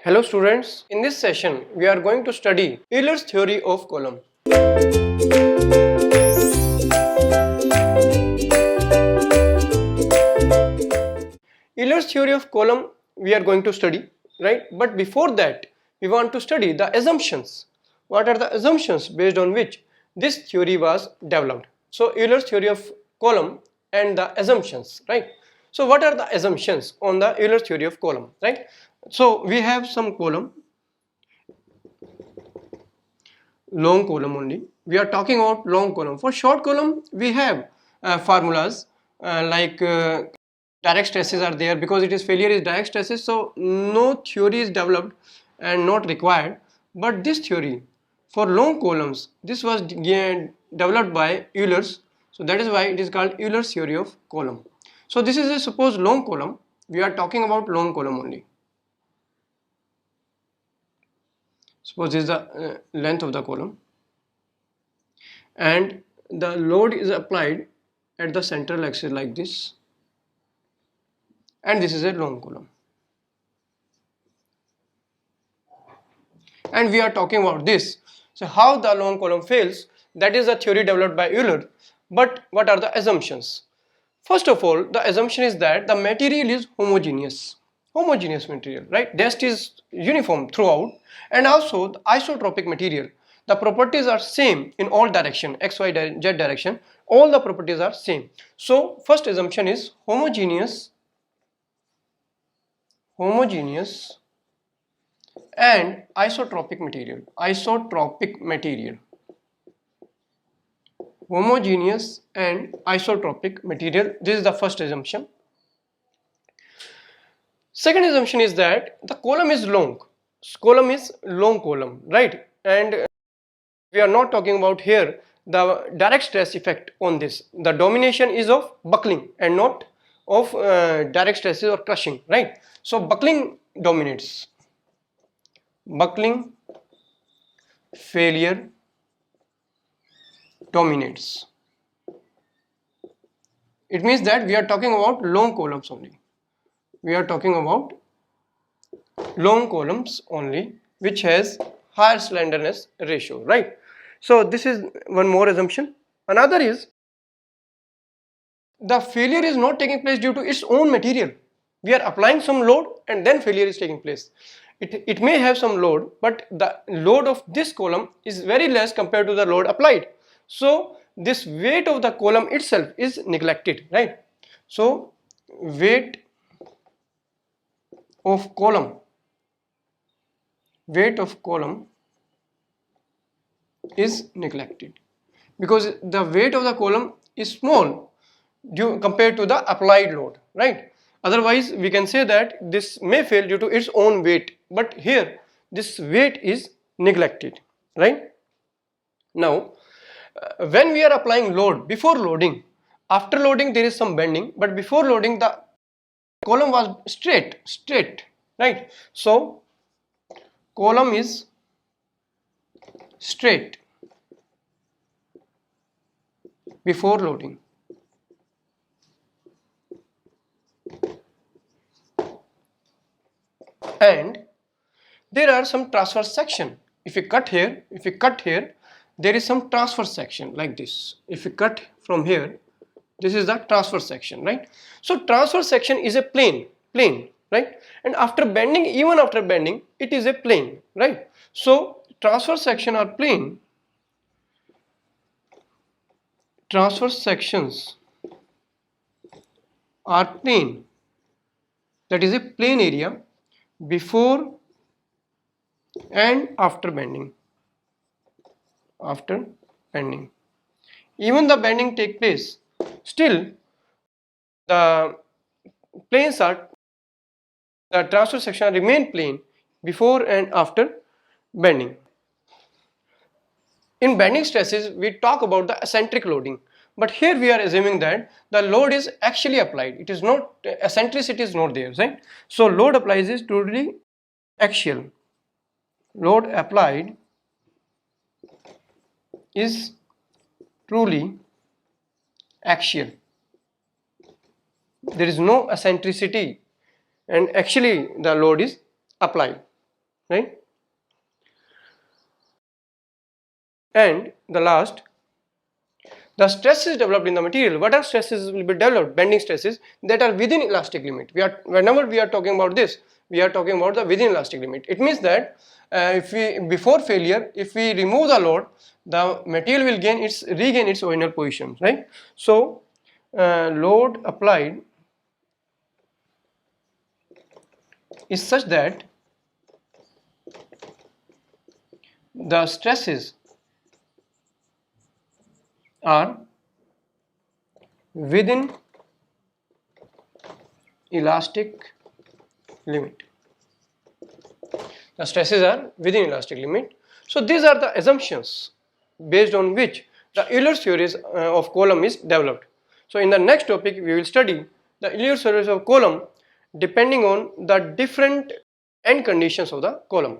Hello students, in this session we are going to study Euler's theory of column. Euler's theory of column we are going to study, right? But before that we want to study the assumptions. What are the assumptions based on which this theory was developed? So Euler's theory of column and the assumptions, right? So what are the assumptions on the Euler's theory of column, right? So we have some column, long column only. We are talking about long column. For short column we have formulas like direct stresses are there because it is failure is direct stresses, so no theory is developed and not required. But this theory for long columns, this was developed by Euler's, so that is why it is called Euler's theory of column. So this is a suppose long column, we are talking about long column only. Suppose this is the length of the column and the load is applied at the central axis like this, and this is a long column, and we are talking about this. So how the long column fails, that is a theory developed by Euler. But what are the assumptions? First of all, the assumption is that the material is homogeneous material, right? Dust is uniform throughout, and also the isotropic material, the properties are same in all direction, x, y, z direction, all the properties are same. So first assumption is homogeneous and isotropic material. Homogeneous and isotropic material, this is the first assumption. Second assumption is that the column is long column, right? And we are not talking about here the direct stress effect on this. The domination is of buckling and not of direct stresses or crushing, right? So buckling dominates, buckling failure dominates. It means that we are talking about long columns only. We are talking about long columns only, which has higher slenderness ratio, right? So this is one more assumption. Another is the failure is not taking place due to its own material. We are applying some load and then failure is taking place. It may have some load, but the load of this column is very less compared to the load applied. So this weight of the column itself is neglected, right? So weight of column is neglected because the weight of the column is small compared to the applied load, right? Otherwise we can say that this may fail due to its own weight, but here this weight is neglected, right? Now when we are applying load, before loading, after loading there is some bending, but before loading the column was straight, right? So column is straight before loading, and there are some transverse section. If you cut here, there is some transverse section like this. If you cut from here, this is the transverse section, right? So transverse section is a plane, right? And after bending, even after bending, it is a plane, right? So transverse section are plane. Transverse sections are plane, that is a plane area before and after bending. Even the bending take place, still the planes are, the transverse section remain plane before and after bending. In bending stresses we talk about the eccentric loading, but here we are assuming that the load is actually applied. It is not, eccentricity is not there, right? So load applied is totally axial. Load applied is truly axial. There is no eccentricity and actually the load is applied. right? And the last, the stresses developed in the material. What are stresses will be developed? Bending stresses that are within elastic limit. Whenever we are talking about this, we are talking about the within elastic limit. It means that if we before failure, if we remove the load, the material will regain its original position, right? So load applied is such that the stresses are within elastic limit. The stresses are within elastic limit. So these are the assumptions based on which the Euler series of column is developed. So in the next topic we will study the Euler series of column depending on the different end conditions of the column.